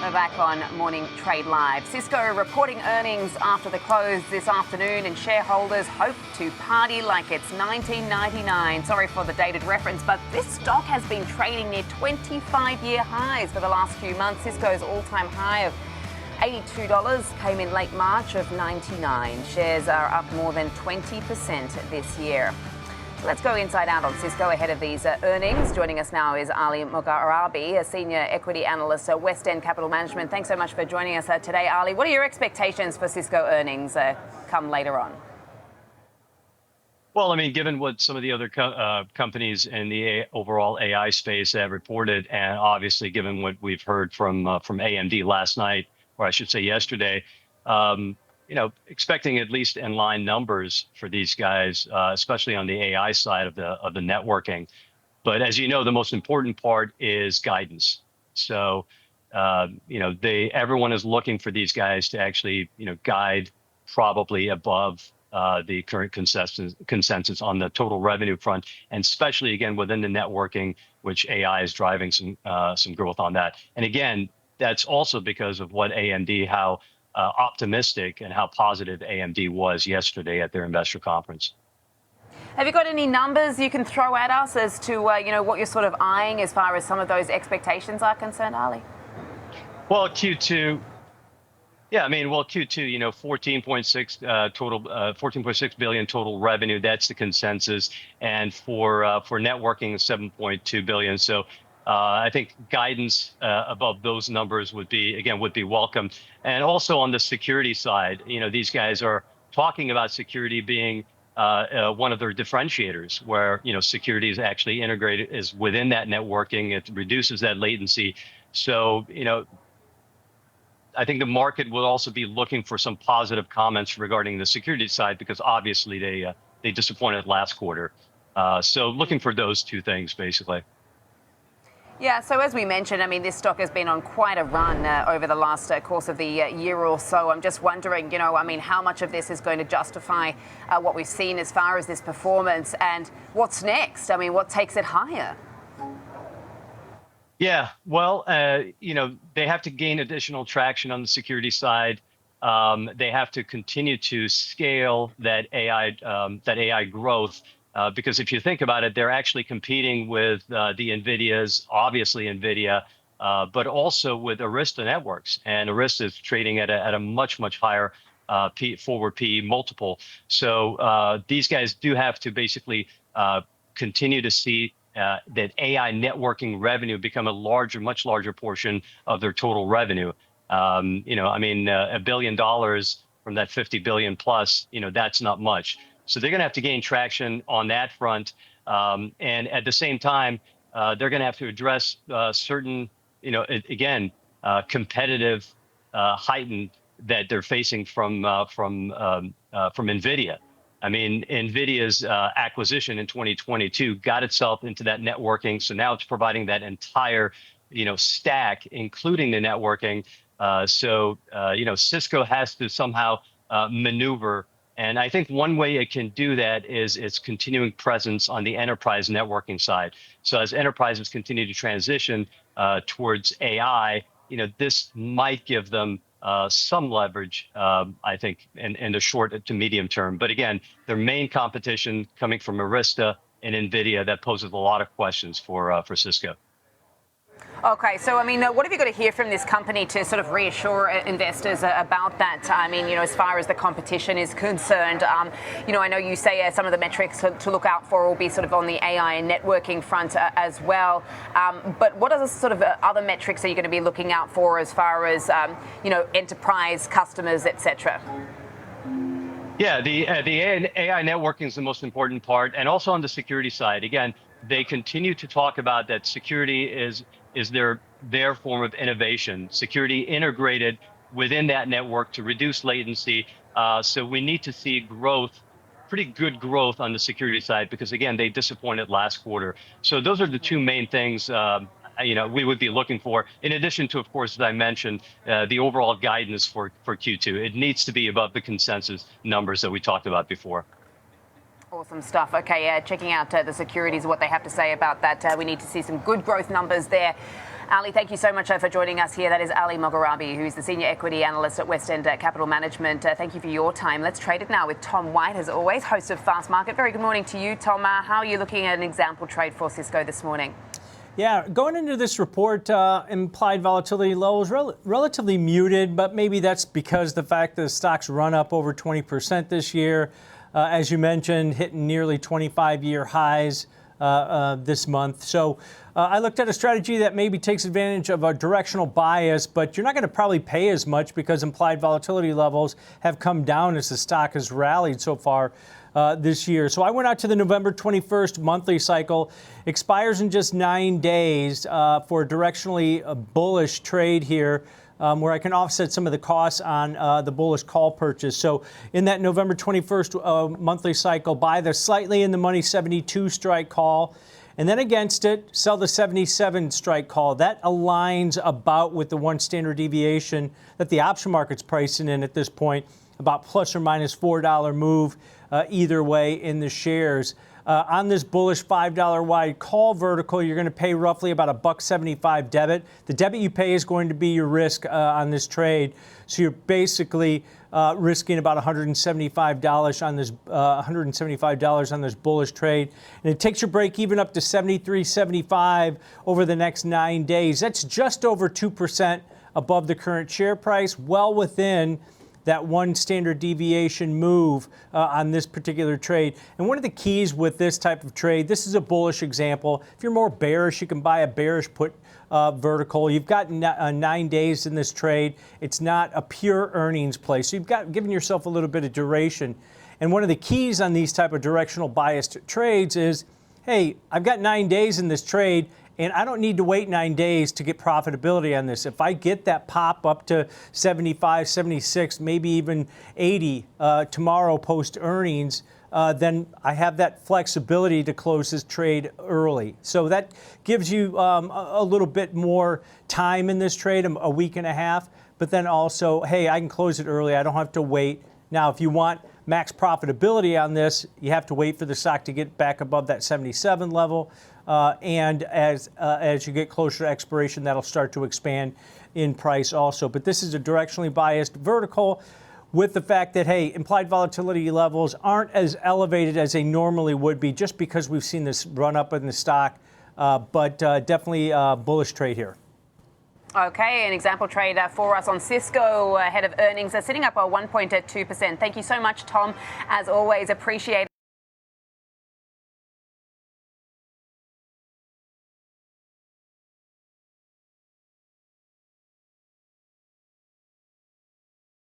We're back on Morning Trade Live. Cisco reporting earnings after the close this afternoon, and shareholders hope to party like it's 1999. Sorry for the dated reference, but this stock has been trading near 25-year highs for the last few months. Cisco's all-time high of $82 came in late March of 99. Shares are up more than 20% this year. Let's go inside out on Cisco ahead of these earnings. Joining us now is Ali Mogharabi, a senior equity analyst at West End Capital Management. Thanks so much for joining us today, Ali. What are your expectations for Cisco earnings come later on? Well, I mean, given what some of the other companies in the overall AI space have reported, and obviously given what we've heard from AMD last night, or I should say yesterday, expecting at least in-line numbers for these guys, especially on the AI side of the networking. But as you know, the most important part is guidance. So, everyone is looking for these guys to actually, guide probably above the current consensus on the total revenue front, and especially again within the networking, which AI is driving some growth on that. And again, that's also because of what AMD, how optimistic and how positive AMD was yesterday at their investor conference. Have you got any numbers you can throw at us as to what you're sort of eyeing as far as some of those expectations are concerned, Ali? Well, Q2. Yeah, I mean, Q2, 14.6 total, 14.6 billion total revenue. That's the consensus, and for networking, 7.2 billion. So. I think guidance above those numbers would be welcome. And also on the security side, these guys are talking about security being one of their differentiators, where security is actually integrated, is within that networking. It reduces that latency. So I think the market will also be looking for some positive comments regarding the security side, because obviously they disappointed last quarter. So looking for those two things basically. Yeah, so as we mentioned, I mean, this stock has been on quite a run over the last course of the year or so. I'm just wondering, how much of this is going to justify what we've seen as far as this performance, and what's next? I mean, what takes it higher? Yeah, well, they have to gain additional traction on the security side. They have to continue to scale that AI growth. Because if you think about it, they're actually competing with the Nvidias, obviously Nvidia, but also with Arista Networks. And Arista is trading at a much higher forward PE multiple. So these guys do have to basically continue to see that AI networking revenue become a much larger portion of their total revenue. $1 billion from that 50 billion plus, that's not much. So they're going to have to gain traction on that front, and at the same time, they're going to have to address certain, competitive heightened that they're facing from Nvidia. I mean, Nvidia's acquisition in 2022 got itself into that networking, so now it's providing that entire, stack, including the networking. So Cisco has to somehow maneuver. And I think one way it can do that is its continuing presence on the enterprise networking side. So as enterprises continue to transition towards AI, this might give them some leverage, I think, in the short to medium term. But again, their main competition coming from Arista and Nvidia, that poses a lot of questions for Cisco. Okay, so I mean, what have you got to hear from this company to sort of reassure investors about that? I mean, as far as the competition is concerned, I know you say some of the metrics to look out for will be sort of on the AI and networking front as well. But what are the sort of other metrics are you going to be looking out for as far as, enterprise customers, etc.? Yeah, the AI networking is the most important part, and also on the security side. Again, they continue to talk about that security is their form of innovation, security integrated within that network to reduce latency. So we need to see growth, pretty good growth on the security side, because again, they disappointed last quarter. So those are the two main things we would be looking for, in addition to, of course, as I mentioned, the overall guidance for Q2. It needs to be above the consensus numbers that we talked about before. Awesome stuff. Okay, checking out the securities, what they have to say about that. We need to see some good growth numbers there. Ali, thank you so much for joining us here. That is Ali Mogharabi, who's the Senior Equity Analyst at West End Capital Management. Thank you for your time. Let's trade it now with Tom White, as always, host of Fast Market. Very good morning to you, Tom. How are you looking at an example trade for Cisco this morning? Yeah, going into this report, implied volatility levels relatively muted, but maybe that's because the fact that the stock's run up over 20% this year, as you mentioned, hitting nearly 25-year highs this month. So I looked at a strategy that maybe takes advantage of a directional bias, but you're not going to probably pay as much because implied volatility levels have come down as the stock has rallied so far this year. So I went out to the November 21st monthly cycle, expires in just 9 days for a directionally bullish trade here, where I can offset some of the costs on the bullish call purchase. So in that November 21st monthly cycle, buy the slightly in the money 72 strike call, and then against it, sell the 77 strike call. That aligns about with the one standard deviation that the option market's pricing in at this point, about plus or minus $4 move either way in the shares. On this bullish $5 wide call vertical, you're going to pay roughly about a $1.75 debit. The debit you pay is going to be your risk on this trade. So you're basically risking about $175 on this $175 on this bullish trade, and it takes your break even up to 73.75 over the next 9 days. That's just over 2% above the current share price, well within that one standard deviation move on this particular trade. And one of the keys with this type of trade, this is a bullish example. If you're more bearish, you can buy a bearish put vertical. You've got 9 days in this trade. It's not a pure earnings play. So you've got given yourself a little bit of duration. And one of the keys on these type of directional biased trades is, hey, I've got 9 days in this trade, and I don't need to wait 9 days to get profitability on this. If I get that pop up to 75, 76, maybe even 80 tomorrow post earnings, then I have that flexibility to close this trade early. So that gives you a little bit more time in this trade, a week and a half. But then also, hey, I can close it early. I don't have to wait. Now, if you want max profitability on this, you have to wait for the stock to get back above that 77 level. And as you get closer to expiration, that'll start to expand in price also. But this is a directionally biased vertical with the fact that, hey, implied volatility levels aren't as elevated as they normally would be just because we've seen this run up in the stock, but definitely a bullish trade here. Okay, an example trade for us on Cisco ahead of earnings, sitting up 1.2%. Thank you so much, Tom. As always, appreciate it.